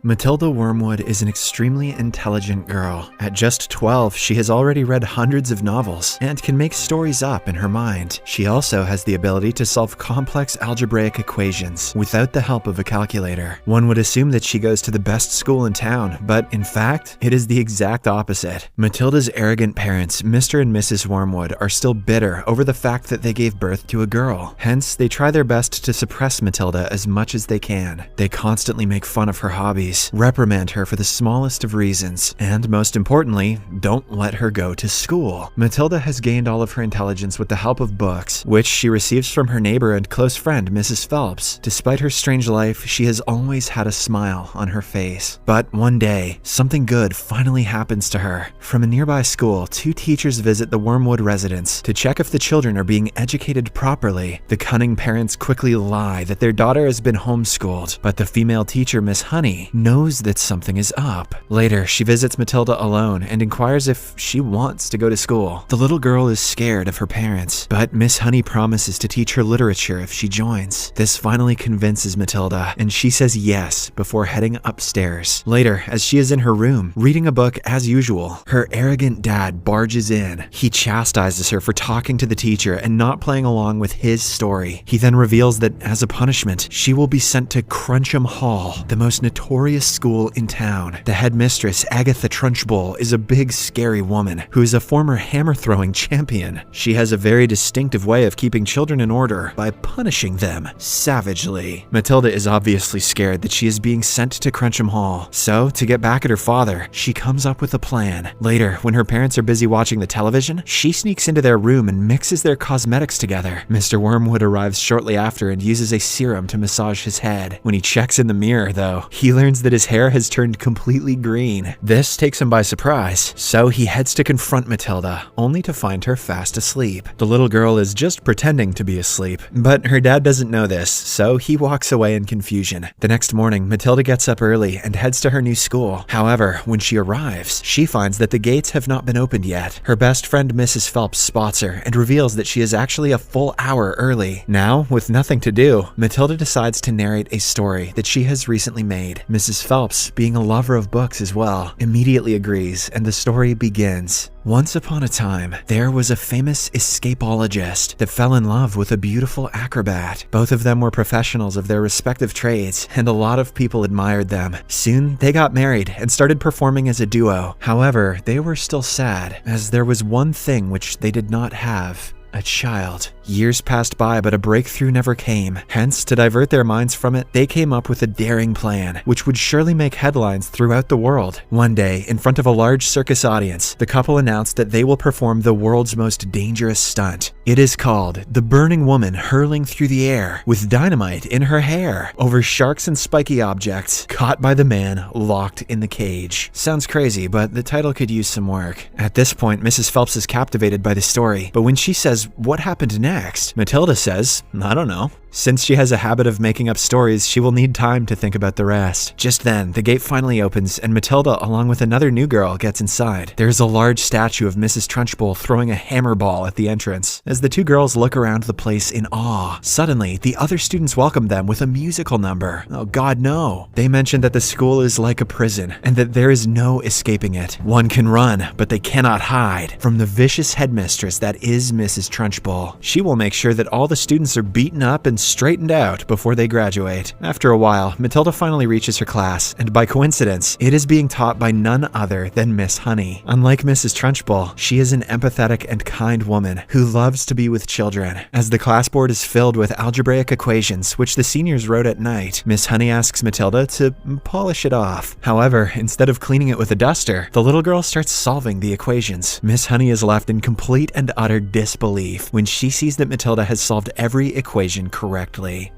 Matilda Wormwood is an extremely intelligent girl. At just 12, she has already read hundreds of novels and can make stories up in her mind. She also has the ability to solve complex algebraic equations without the help of a calculator. One would assume that she goes to the best school in town, but in fact, it is the exact opposite. Matilda's arrogant parents, Mr. and Mrs. Wormwood, are still bitter over the fact that they gave birth to a girl. Hence, they try their best to suppress Matilda as much as they can. They constantly make fun of her hobbies, reprimand her for the smallest of reasons, and most importantly, don't let her go to school. Matilda has gained all of her intelligence with the help of books, which she receives from her neighbor and close friend, Mrs. Phelps. Despite her strange life, she has always had a smile on her face. But one day, something good finally happens to her. From a nearby school, two teachers visit the Wormwood residence to check if the children are being educated properly. The cunning parents quickly lie that their daughter has been homeschooled, but the female teacher, Miss Honey, knows that something is up. Later, she visits Matilda alone and inquires if she wants to go to school. The little girl is scared of her parents, but Miss Honey promises to teach her literature if she joins. This finally convinces Matilda, and she says yes before heading upstairs. Later, as she is in her room, reading a book as usual, her arrogant dad barges in. He chastises her for talking to the teacher and not playing along with his story. He then reveals that as a punishment, she will be sent to Cruncham Hall, the most notorious school in town. The headmistress, Agatha Trunchbull, is a big, scary woman who is a former hammer-throwing champion. She has a very distinctive way of keeping children in order by punishing them savagely. Matilda is obviously scared that she is being sent to Cruncham Hall, so to get back at her father, she comes up with a plan. Later, when her parents are busy watching the television, she sneaks into their room and mixes their cosmetics together. Mr. Wormwood arrives shortly after and uses a serum to massage his head. When he checks in the mirror, though, he learns that his hair has turned completely green. This takes him by surprise, so he heads to confront Matilda, only to find her fast asleep. The little girl is just pretending to be asleep, but her dad doesn't know this, so he walks away in confusion. The next morning, Matilda gets up early and heads to her new school. However, when she arrives, she finds that the gates have not been opened yet. Her best friend Mrs. Phelps spots her and reveals that she is actually a full hour early. Now, with nothing to do, Matilda decides to narrate a story that she has recently made. Mrs. Phelps, being a lover of books as well, immediately agrees, and the story begins. Once upon a time, there was a famous escapologist that fell in love with a beautiful acrobat. Both of them were professionals of their respective trades, and a lot of people admired them. Soon, they got married and started performing as a duo. However, they were still sad, as there was one thing which they did not have: a child. Years passed by, but a breakthrough never came. Hence, to divert their minds from it, they came up with a daring plan, which would surely make headlines throughout the world. One day, in front of a large circus audience, the couple announced that they will perform the world's most dangerous stunt. It is called the Burning Woman Hurling Through the Air with Dynamite in her hair over sharks and spiky objects, caught by the man locked in the cage. Sounds crazy, but the title could use some work. At this point, Mrs. Phelps is captivated by the story, but when she says, "What happened next?" Matilda says, "I don't know." Since she has a habit of making up stories, she will need time to think about the rest. Just then, the gate finally opens and Matilda, along with another new girl, gets inside. There is a large statue of Mrs. Trunchbull throwing a hammer ball at the entrance. As the two girls look around the place in awe, suddenly, the other students welcome them with a musical number. Oh God, no. They mention that the school is like a prison and that there is no escaping it. One can run, but they cannot hide from the vicious headmistress that is Mrs. Trunchbull. She will make sure that all the students are beaten up and straightened out before they graduate. After a while, Matilda finally reaches her class, and by coincidence, it is being taught by none other than Miss Honey. Unlike Mrs. Trunchbull, she is an empathetic and kind woman who loves to be with children. As the classboard is filled with algebraic equations, which the seniors wrote at night, Miss Honey asks Matilda to polish it off. However, instead of cleaning it with a duster, the little girl starts solving the equations. Miss Honey is left in complete and utter disbelief when she sees that Matilda has solved every equation correctly.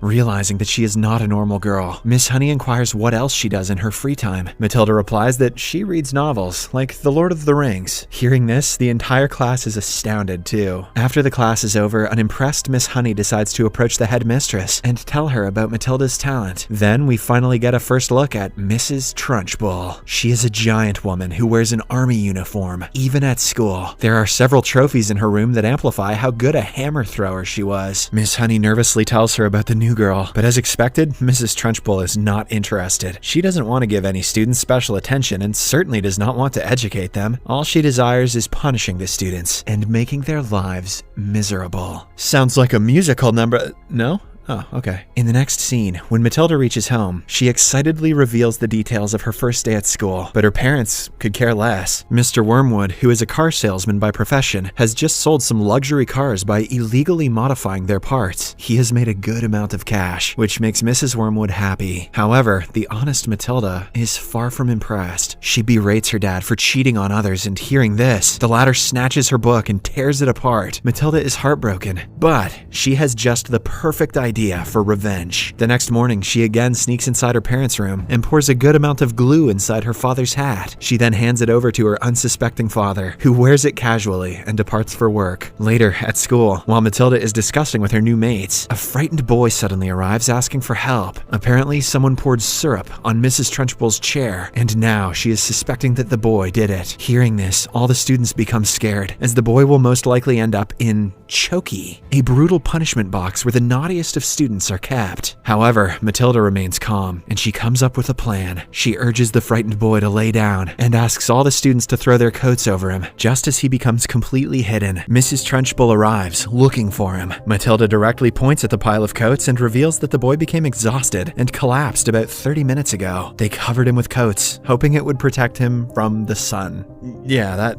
Realizing that she is not a normal girl, Miss Honey inquires what else she does in her free time. Matilda replies that she reads novels, like The Lord of the Rings. Hearing this, the entire class is astounded too. After the class is over, an impressed Miss Honey decides to approach the headmistress and tell her about Matilda's talent. Then we finally get a first look at Mrs. Trunchbull. She is a giant woman who wears an army uniform, even at school. There are several trophies in her room that amplify how good a hammer thrower she was. Miss Honey nervously tells tells her about the new girl, but as expected, Mrs. Trunchbull is not interested. She doesn't want to give any students special attention and certainly does not want to educate them. All she desires is punishing the students and making their lives miserable. Sounds like a musical number, no? Oh, okay. In the next scene, when Matilda reaches home, she excitedly reveals the details of her first day at school, but her parents could care less. Mr. Wormwood, who is a car salesman by profession, has just sold some luxury cars by illegally modifying their parts. He has made a good amount of cash, which makes Mrs. Wormwood happy. However, the honest Matilda is far from impressed. She berates her dad for cheating on others, and hearing this, the latter snatches her book and tears it apart. Matilda is heartbroken, but she has just the perfect idea for revenge. The next morning, she again sneaks inside her parents' room and pours a good amount of glue inside her father's hat. She then hands it over to her unsuspecting father, who wears it casually and departs for work. Later, at school, while Matilda is discussing with her new mates, a frightened boy suddenly arrives asking for help. Apparently, someone poured syrup on Mrs. Trunchbull's chair, and now she is suspecting that the boy did it. Hearing this, all the students become scared, as the boy will most likely end up in Chokey, a brutal punishment box where the naughtiest of students are kept. However, Matilda remains calm, and she comes up with a plan. She urges the frightened boy to lay down and asks all the students to throw their coats over him. Just as he becomes completely hidden, Mrs. Trunchbull arrives, looking for him. Matilda directly points at the pile of coats and reveals that the boy became exhausted and collapsed about 30 minutes ago. They covered him with coats, hoping it would protect him from the sun. Yeah.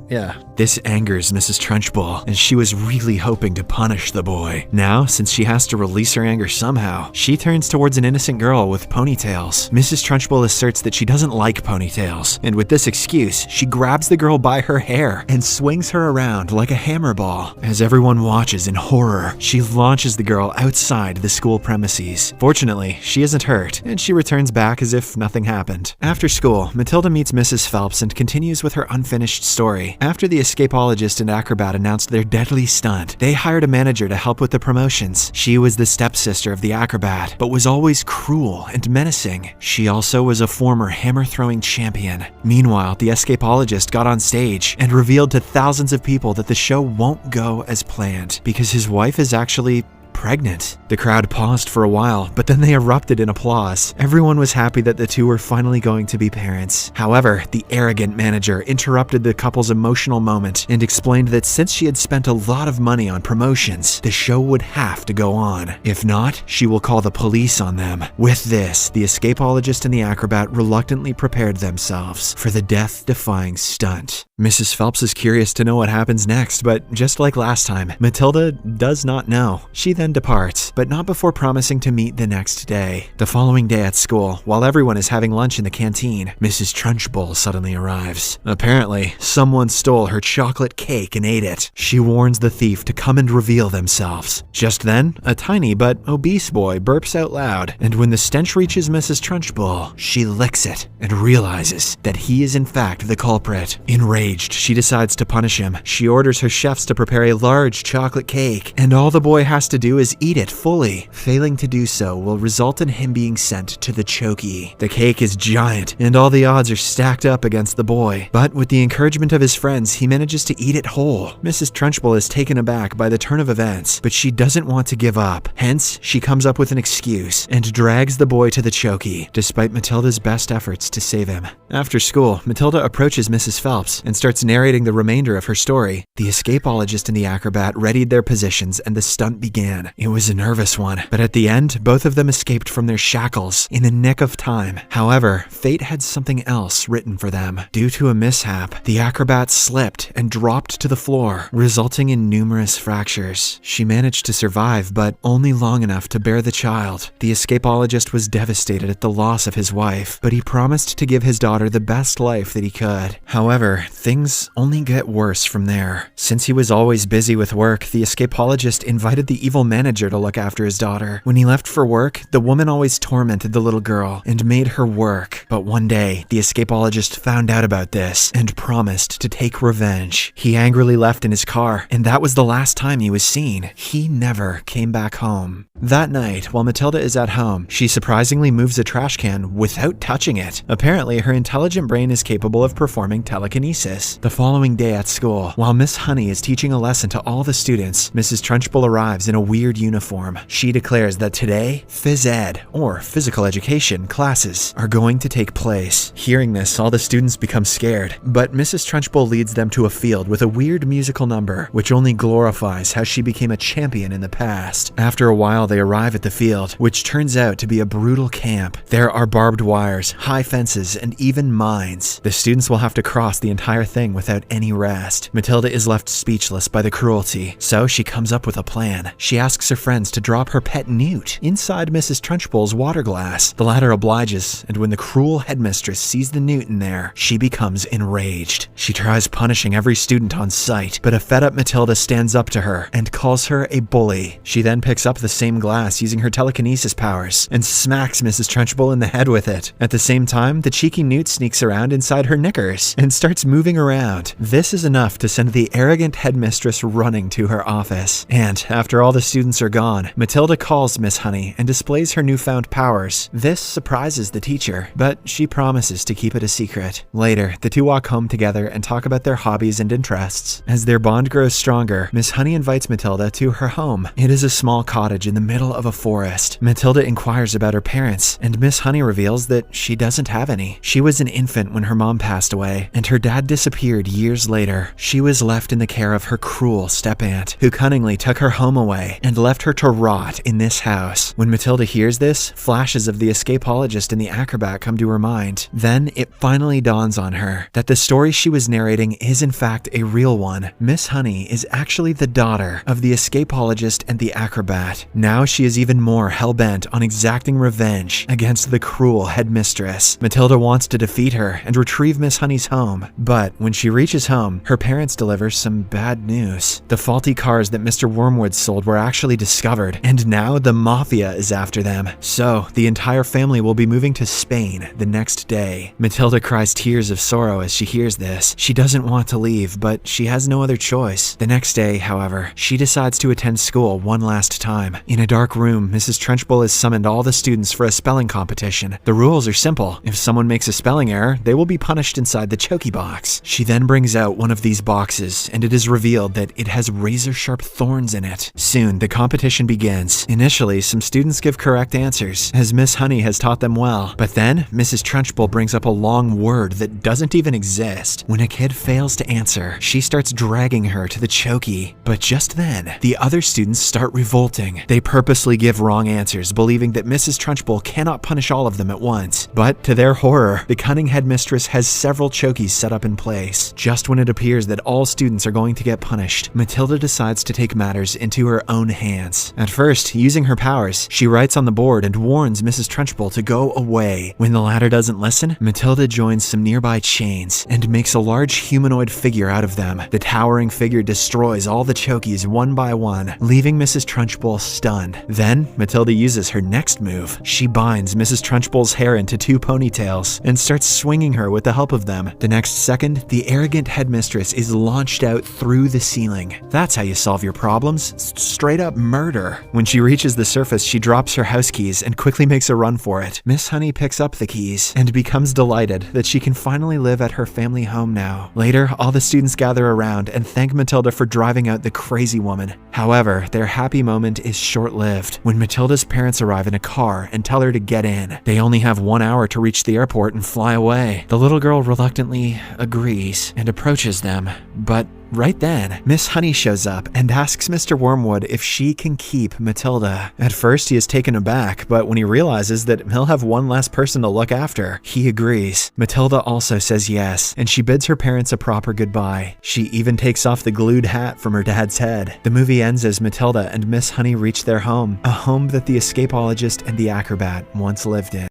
This angers Mrs. Trunchbull, and she was really hoping to punish the boy. Now, since she has to release her anger somehow, she turns towards an innocent girl with ponytails. Mrs. Trunchbull asserts that she doesn't like ponytails, and with this excuse, she grabs the girl by her hair and swings her around like a hammer ball. As everyone watches in horror, she launches the girl outside the school premises. Fortunately, she isn't hurt, and she returns back as if nothing happened. After school, Matilda meets Mrs. Phelps and continues with her unfinished story. After the escapologist and acrobat announced their deadly stunt, they hired a manager to help with the promotions. She was the stepsister of the acrobat, but was always cruel and menacing. She also was a former hammer-throwing champion. Meanwhile, the escapologist got on stage and revealed to thousands of people that the show won't go as planned because his wife is actually pregnant. The crowd paused for a while, but then they erupted in applause. Everyone was happy that the two were finally going to be parents. However, the arrogant manager interrupted the couple's emotional moment and explained that since she had spent a lot of money on promotions, the show would have to go on. If not, she will call the police on them. With this, the escapologist and the acrobat reluctantly prepared themselves for the death-defying stunt. Mrs. Phelps is curious to know what happens next, but just like last time, Matilda does not know. She then departs, but not before promising to meet the next day. The following day at school, while everyone is having lunch in the canteen, Mrs. Trunchbull suddenly arrives. Apparently, someone stole her chocolate cake and ate it. She warns the thief to come and reveal themselves. Just then, a tiny but obese boy burps out loud, and when the stench reaches Mrs. Trunchbull, she licks it and realizes that he is in fact the culprit. Enraged, she decides to punish him. She orders her chefs to prepare a large chocolate cake, and all the boy has to do is eat it fully. Failing to do so will result in him being sent to the Chokey. The cake is giant, and all the odds are stacked up against the boy. But with the encouragement of his friends, he manages to eat it whole. Mrs. Trunchbull is taken aback by the turn of events, but she doesn't want to give up. Hence, she comes up with an excuse and drags the boy to the Chokey, despite Matilda's best efforts to save him. After school, Matilda approaches Mrs. Phelps and starts narrating the remainder of her story. The escapologist and the acrobat readied their positions, and the stunt began. It was a nervous one, but at the end, both of them escaped from their shackles in the nick of time. However, fate had something else written for them. Due to a mishap, the acrobat slipped and dropped to the floor, resulting in numerous fractures. She managed to survive, but only long enough to bear the child. The escapologist was devastated at the loss of his wife, but he promised to give his daughter the best life that he could. However, things only get worse from there. Since he was always busy with work, the escapologist invited the evil manager to look after his daughter. When he left for work, the woman always tormented the little girl and made her work. But one day, the escapologist found out about this and promised to take revenge. He angrily left in his car, and that was the last time he was seen. He never came back home. That night, while Matilda is at home, she surprisingly moves a trash can without touching it. Apparently, her intelligent brain is capable of performing telekinesis. The following day at school, while Miss Honey is teaching a lesson to all the students, Mrs. Trunchbull arrives in a weird uniform. She declares that today, phys ed, or physical education, classes are going to take place. Hearing this, all the students become scared, but Mrs. Trunchbull leads them to a field with a weird musical number, which only glorifies how she became a champion in the past. After a while, they arrive at the field, which turns out to be a brutal camp. There are barbed wires, high fences, and even mines. The students will have to cross the entire thing without any rest. Matilda is left speechless by the cruelty, so she comes up with a plan. She asks her friends to drop her pet newt inside Mrs. Trunchbull's water glass. The latter obliges, and when the cruel headmistress sees the newt in there, she becomes enraged. She tries punishing every student on sight, but a fed-up Matilda stands up to her and calls her a bully. She then picks up the same glass using her telekinesis powers and smacks Mrs. Trunchbull in the head with it. At the same time, the cheeky newt sneaks around inside her knickers and starts moving around. This is enough to send the arrogant headmistress running to her office. And after all the students are gone, Matilda calls Miss Honey and displays her newfound powers. This surprises the teacher, but she promises to keep it a secret. Later, the two walk home together and talk about their hobbies and interests. As their bond grows stronger, Miss Honey invites Matilda to her home. It is a small cottage in the middle of a forest. Matilda inquires about her parents, and Miss Honey reveals that she doesn't have any. She was an infant when her mom passed away, and her dad disappeared years later. She was left in the care of her cruel step-aunt, who cunningly took her home away and left her to rot in this house. When Matilda hears this, flashes of the escapologist and the acrobat come to her mind. Then it finally dawns on her that the story she was narrating is in fact a real one. Miss Honey is actually the daughter of the escapologist and the acrobat. Now she is even more hell-bent on exacting revenge against the cruel headmistress. Matilda wants to defeat her and retrieve Miss Honey's home, but when she reaches home, her parents deliver some bad news. The faulty cars that Mr. Wormwood sold were actually discovered, and now the mafia is after them. So the entire family will be moving to Spain the next day. Matilda cries tears of sorrow as she hears this. She doesn't want to leave, but she has no other choice. The next day, however, she decides to attend school one last time. In a dark room, Mrs. Trunchbull has summoned all the students for a spelling competition. The rules are simple. If someone makes a spelling error, they will be punished inside the choky box. She then brings out one of these boxes, and it is revealed that it has razor-sharp thorns in it. Soon, the competition begins. Initially, some students give correct answers, as Miss Honey has taught them well. But then, Mrs. Trunchbull brings up a long word that doesn't even exist. When a kid fails to answer, she starts dragging her to the choky. But just then, the other students start revolting. They purposely give wrong answers, believing that Mrs. Trunchbull cannot punish all of them at once. But to their horror, the cunning headmistress has several chokies set up in place. Just when it appears that all students are going to get punished, Matilda decides to take matters into her own hands. At first, using her powers, she writes on the board and warns Mrs. Trunchbull to go away. When the latter doesn't listen, Matilda joins some nearby chains and makes a large humanoid figure out of them. The towering figure destroys all the chokies one by one, leaving Mrs. Trunchbull stunned. Then, Matilda uses her next move. She binds Mrs. Trunchbull's hair into two ponytails and starts swinging her with the help of them. The next second, the arrogant headmistress is launched out through the ceiling. That's how you solve your problems. Straight up murder. When she reaches the surface, she drops her house keys and quickly makes a run for it. Miss Honey picks up the keys and becomes delighted that she can finally live at her family home now. Later, all the students gather around and thank Matilda for driving out the crazy woman. However, their happy moment is short-lived when Matilda's parents arrive in a car and tell her to get in. They only have 1 hour to reach the airport and fly away. The little girl reluctantly agrees and approaches them, but right then, Miss Honey shows up and asks Mr. Wormwood if she can keep Matilda. At first, he is taken aback, but when he realizes that he'll have one less person to look after, he agrees. Matilda also says yes, and she bids her parents a proper goodbye. She even takes off the glued hat from her dad's head. The movie ends as Matilda and Miss Honey reach their home, a home that the escapologist and the acrobat once lived in.